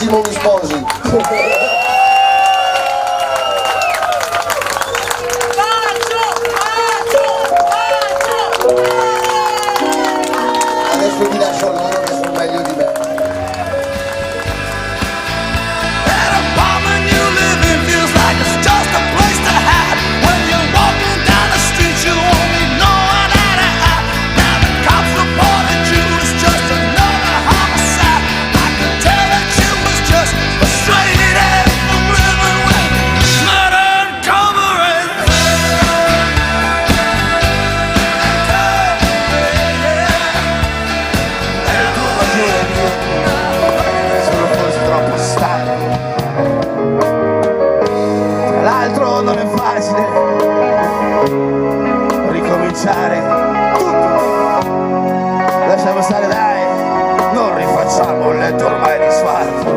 prestissimo mi sposi. Adesso vi lascio loro che sono meglio di me. Non è facile ricominciare tutto. Lasciamo stare, dai, non rifacciamo il letto ormai disfatto.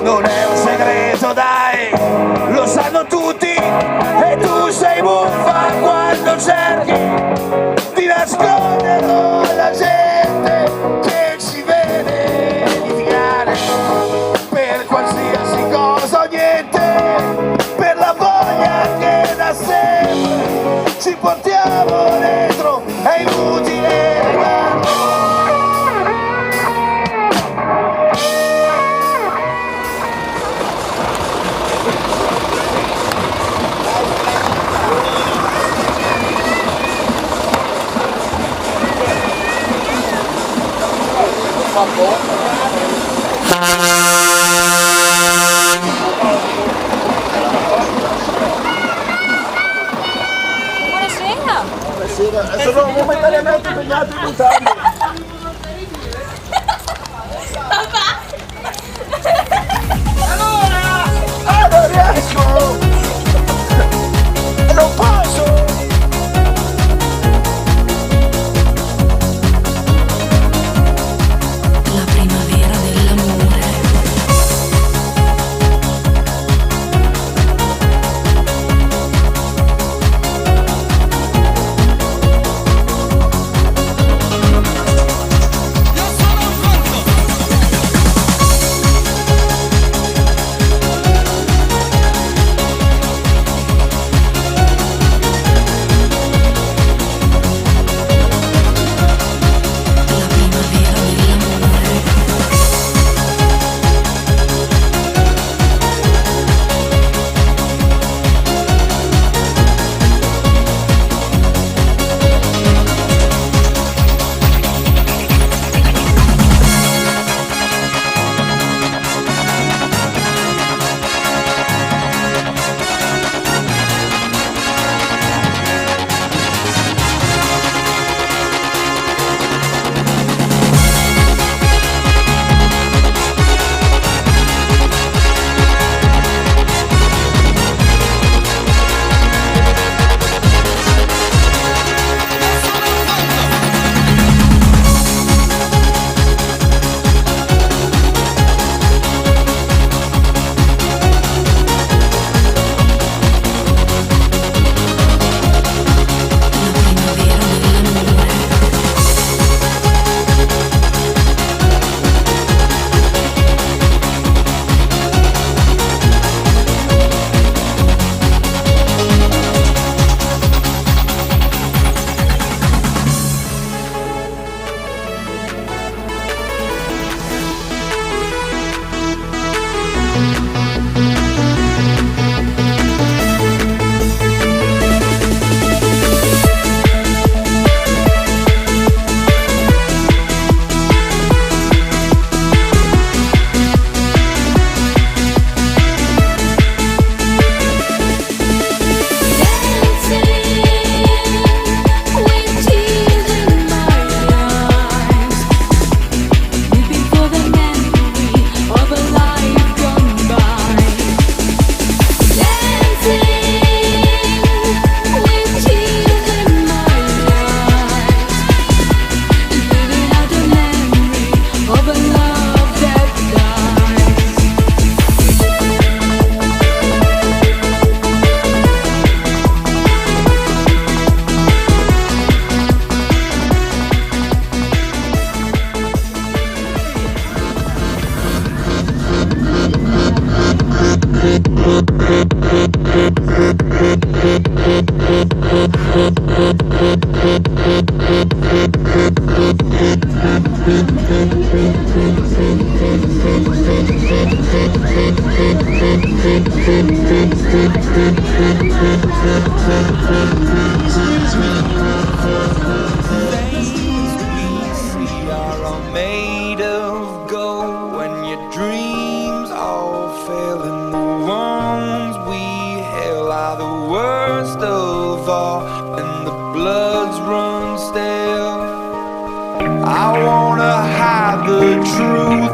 Non è un segreto, dai, lo sanno tutti. E tu sei buffa quando cerchi di nasconderlo alla gente che ci vede litigare per qualsiasi cosa o niente. Che da sempre ci portiamo dentro, è inutile negarlo. Sono momentaneamente impegnato in Italia. Allora, non riesco, non posso. La primavera dell'amore.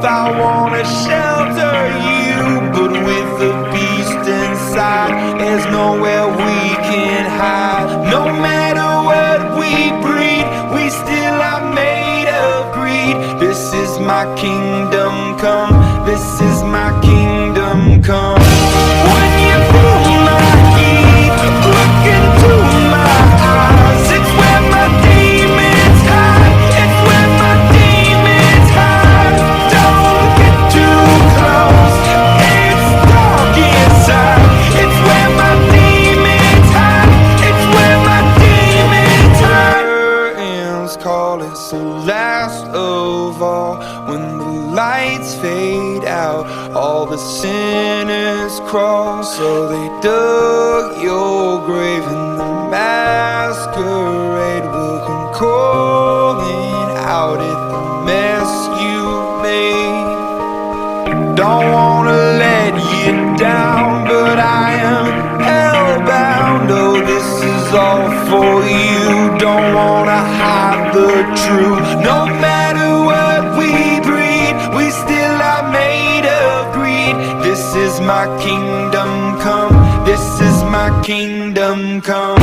I wanna shelter you, but with the beast inside, there's nowhere we can hide. No matter what we breed, we still are made of greed. This is my kingdom come, this is my kingdom come. When you feel my heat, look into my eyes, it's where my demons hide, it's where my demons hide. Don't get too close, it's dark inside, it's where my demons hide, it's where my demons hide. Curtains call, it's the last of all. When the lights fade out, all the sinners crawl. So they dug your grave and the masquerade will come calling out at the mess you made. Don't wanna let you down, but I am hellbound. Oh, this is all for you. Don't wanna hide the truth. No matter what we breed, we still are made of greed. This is my kingdom come, this is my kingdom come.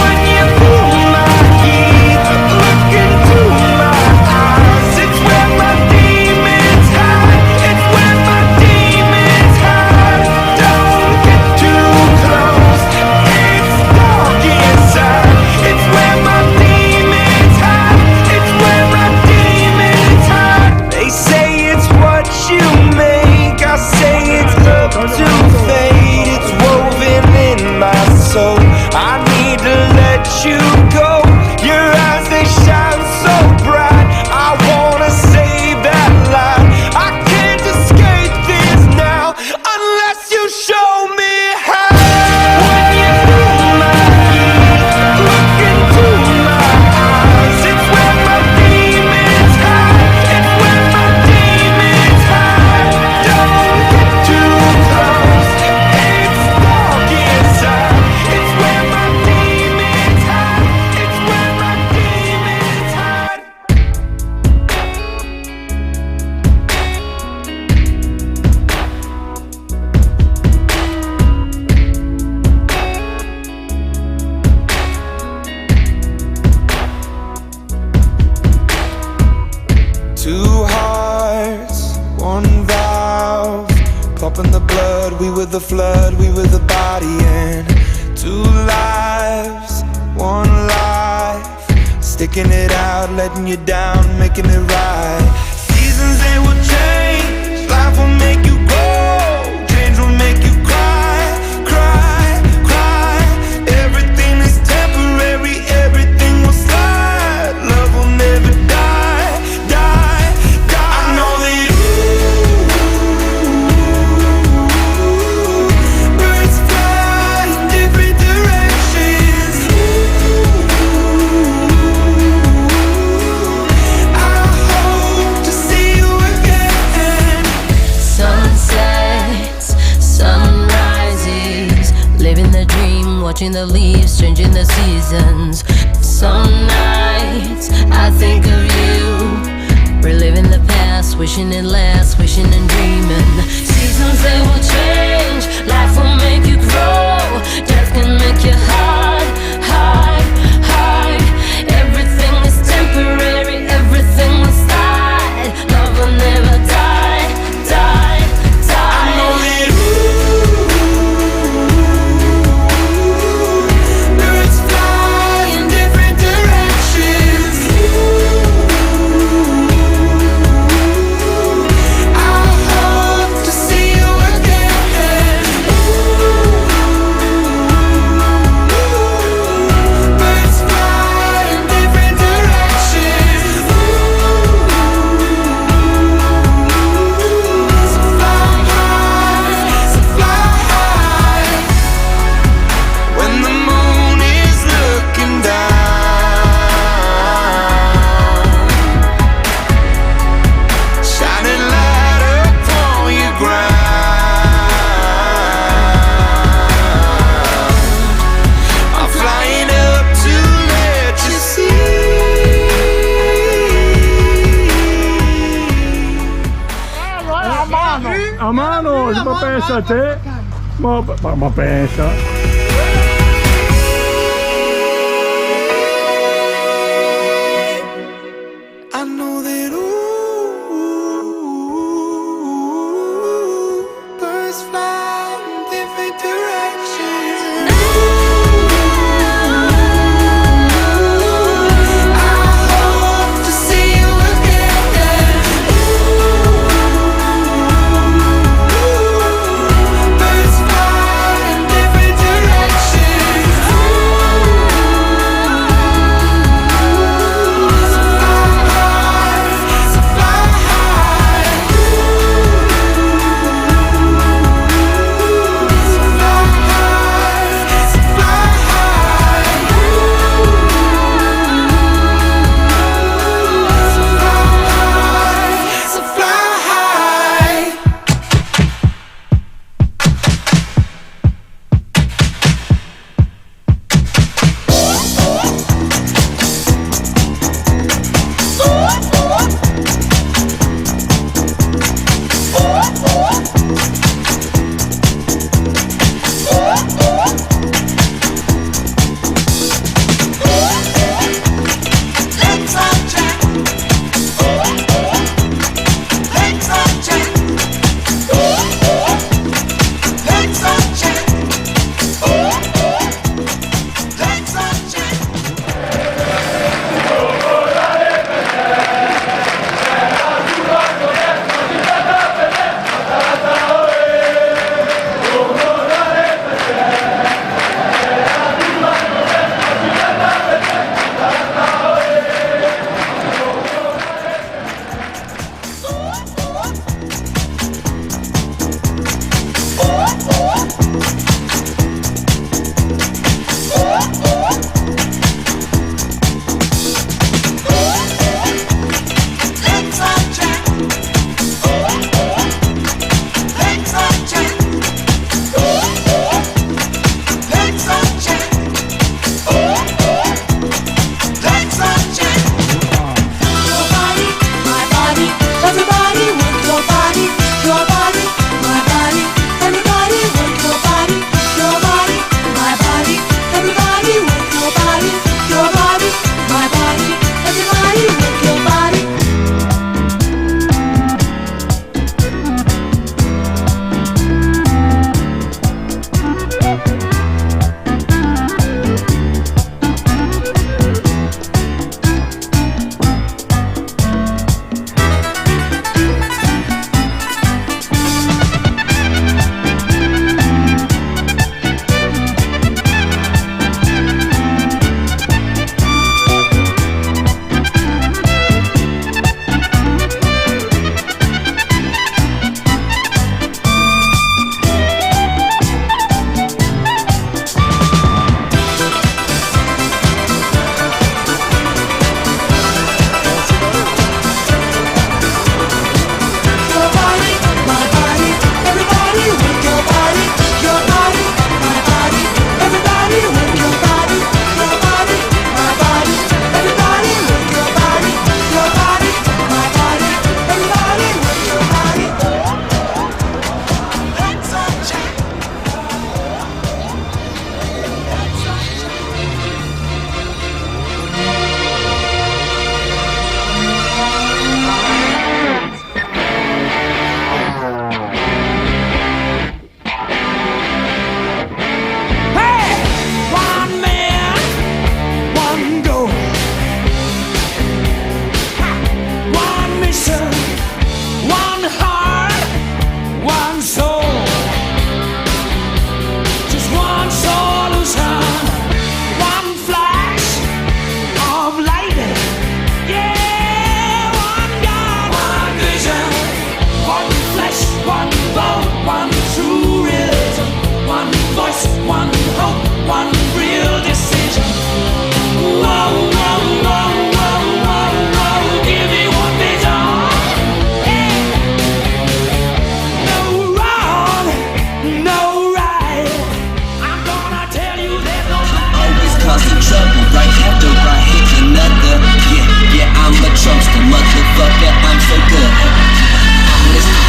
When you feel my heat, look into my eyes, it's where my demons hide, it's where my demons hide. Don't get too close, it's dark inside, it's where my demons hide, it's where my demons hide. They say it's what you make, I say it's up to fate. It's woven in my soul, I need to let you go. Your eyes, they shine so bright, I wanna save that light. I can't escape this now, unless you show me how. When you feel my heat, look into my eyes, it's where my demons hide, it's where my demons hide. Don't get too close, it's dark inside, it's where my demons hide, it's where my demons hide. Two hearts, one valve, pumping the blood. We were the flood, we were the body, and two lives, one life, sticking it out, letting you down, making it right. Seasons, they will change, life will make you grow, change will make you cry, cry, cry. Everything is temporary, everything will slide, love will never die, die, die. I know that birds fly in different directions. I hope to see you again. Sunsets, sunrises, living the dream, watching the leaves, changing the seasons. Some nights I think of you, reliving the past, wishing it lasts, wishing and dreaming. Seasons, they will change, life will make you grow, death can make you hide, hide, hide. Everything is temporary, everything will slide, love will never die, die, die. I know that birds fly in different directions. I hope to see you again. pensa te? Ma pensa. I know that birds fly in different directions. I hope to see you again. Birds fly in different directions.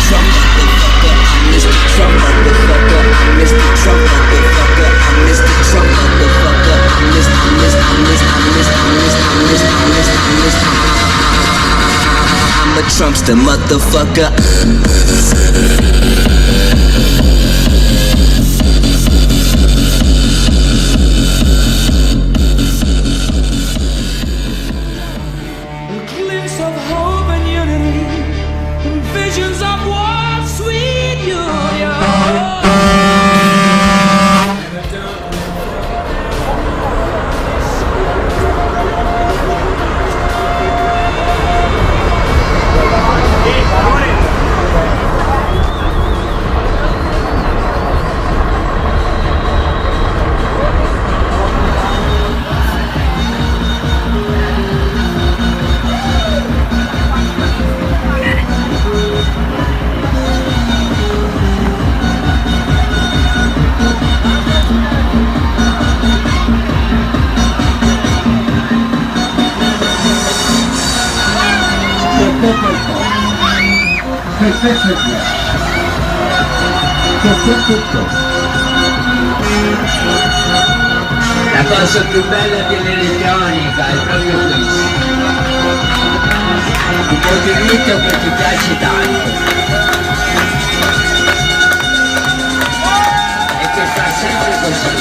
Trump, motherfucker, I'm Mr. Trump. Mr. Trump, motherfucker. I'm Mr. Trump, motherfucker. I'm a Trumpster, motherfucker. Glimpse of hope and unity, and visions of one sweet union. La cosa più bella dell'elettronica è proprio questo. Un po' di ritmo che ti piace tanto e che fa sempre così.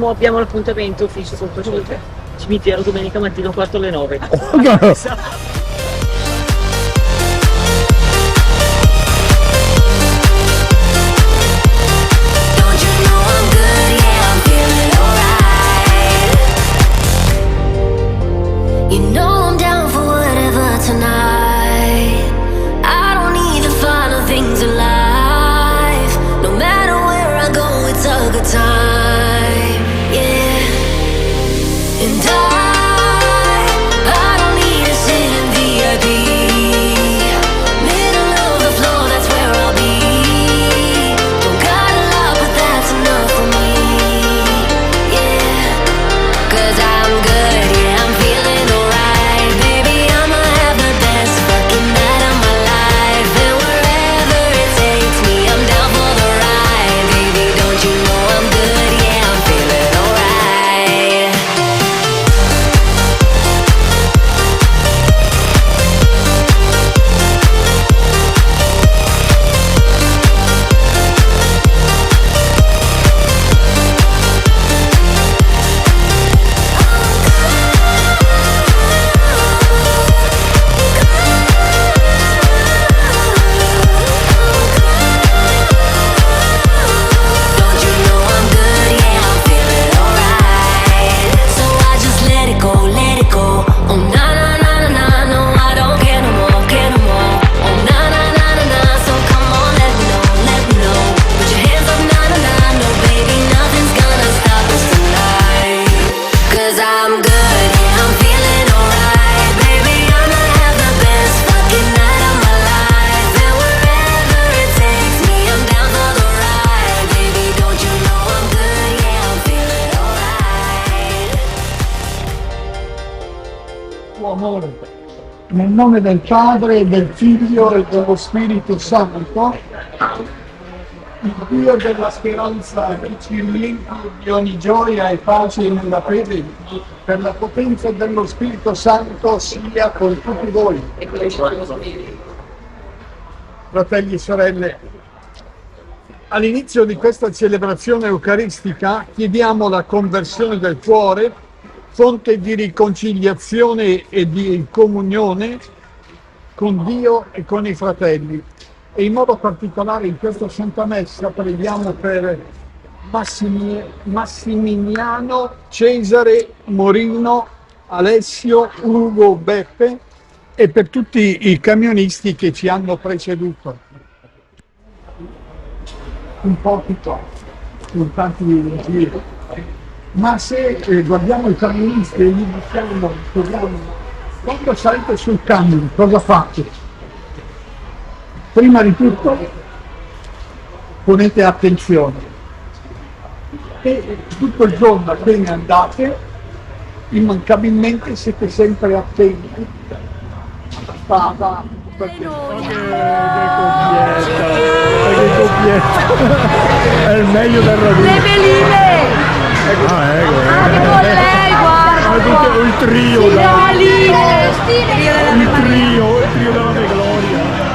Abbiamo l'appuntamento ufficio sottocelpe, cimitero domenica mattina 8:45. You know I'm down for whatever tonight. I don't need the final things in life. No matter where I go, it's a good time. Yeah. And I don't need to sit and Nel nome del Padre, del Figlio e dello Spirito Santo, il Dio della speranza che ci riempie di ogni gioia e pace nella fede, per la potenza dello Spirito Santo sia con tutti voi. Fratelli e sorelle, all'inizio di questa celebrazione eucaristica chiediamo la conversione del cuore, fonte di riconciliazione e di comunione con Dio e con i fratelli. E in modo particolare in questa Santa Messa preghiamo per Massimiliano, Cesare, Morino, Alessio, Ugo, Beppe e per tutti i camionisti che ci hanno preceduto. Un po' di qua, con tanti giri. Ma se guardiamo i camionisti e gli diciamo, quando salite sul camion, cosa fate? Prima di tutto ponete attenzione e tutto il giorno appena andate immancabilmente siete sempre attenti alla strada. Che coppietta! È il meglio del raduno. Le veline! Ah, ecco. Anche con lei, guarda! Tutto il trio, Sì, dai. il trio Il trio della mia gloria.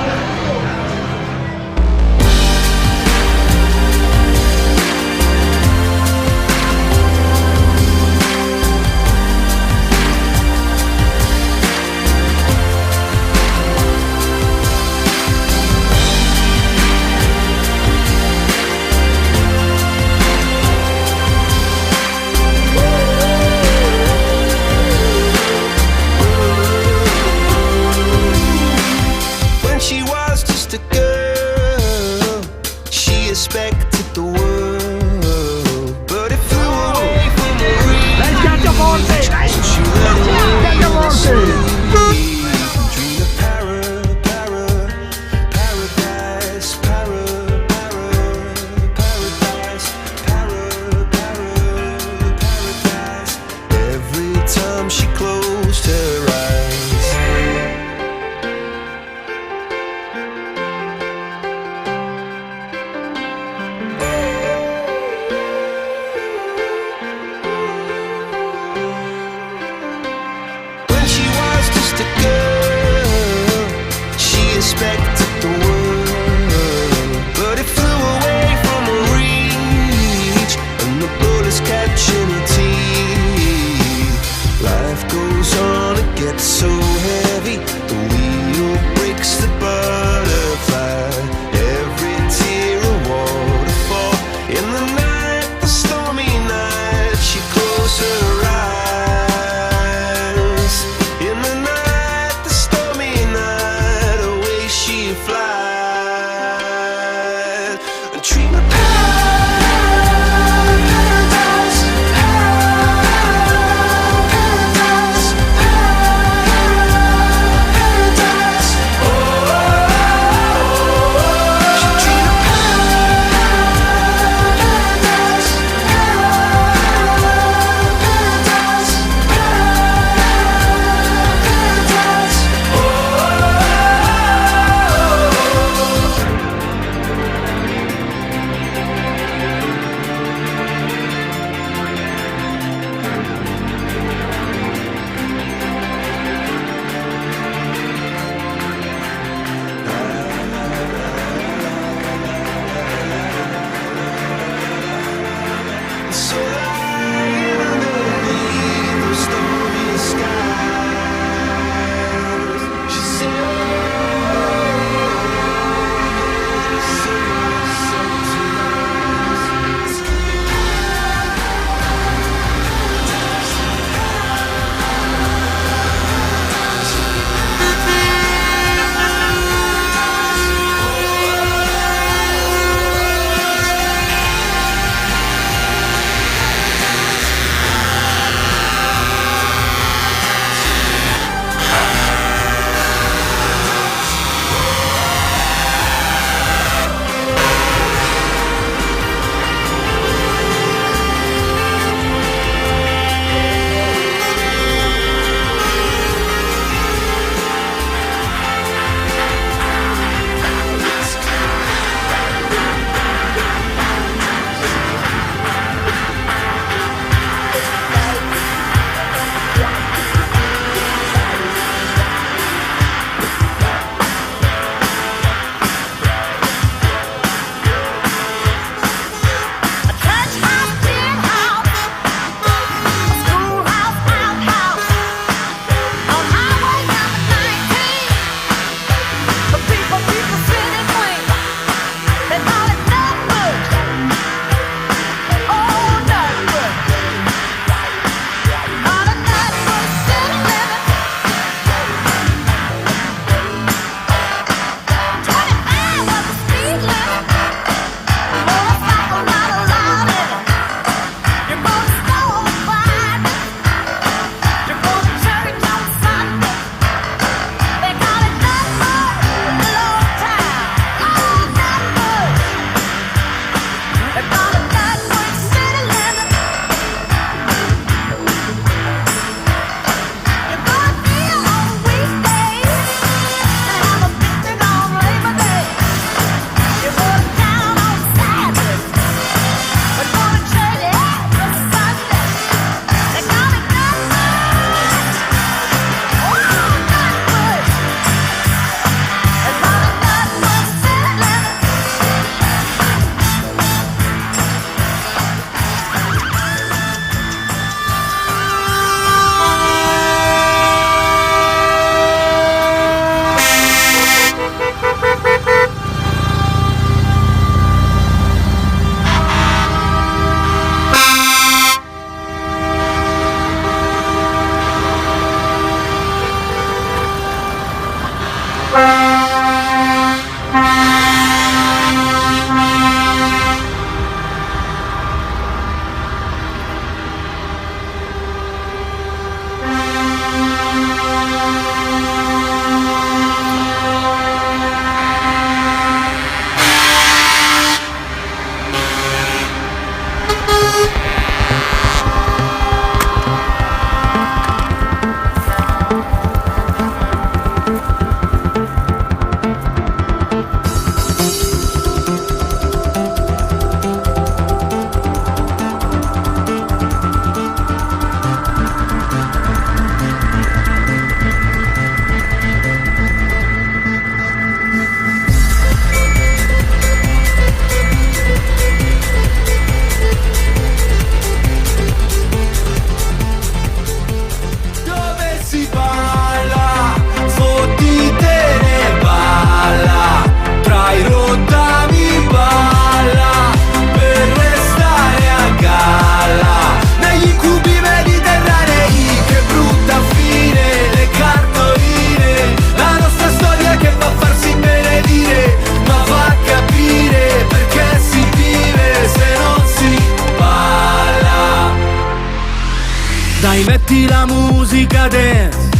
musica dance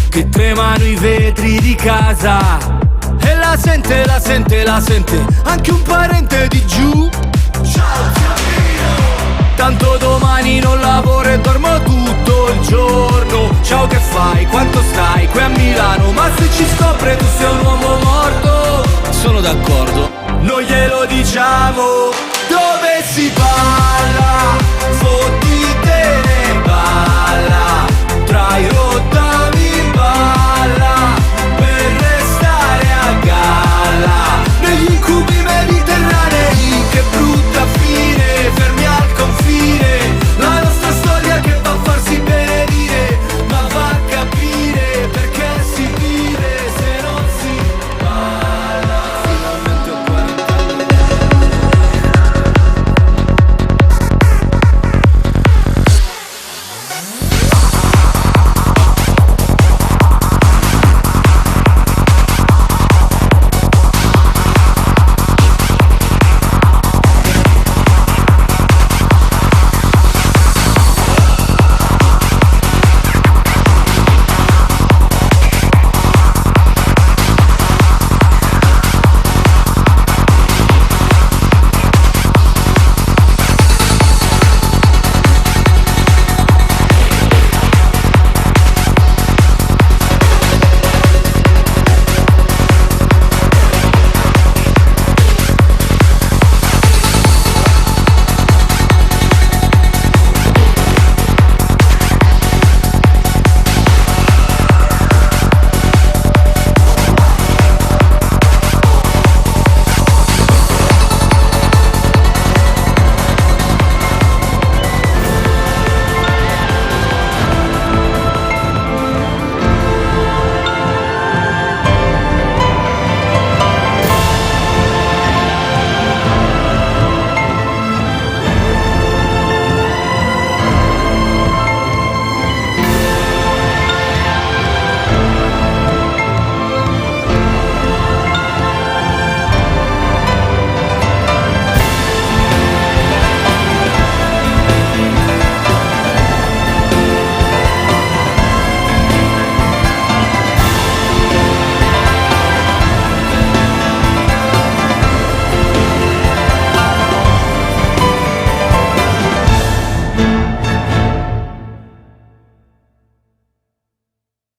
che tremano i vetri di casa. E la sente, la sente, la sente anche un parente di giù. Ciao zio Pino. Tanto domani non lavoro e dormo tutto il giorno. Ciao, che fai? Quanto stai? Qui a Milano. Ma se ci scopre tu sei un uomo morto. Sono d'accordo, non glielo diciamo. Dove si va?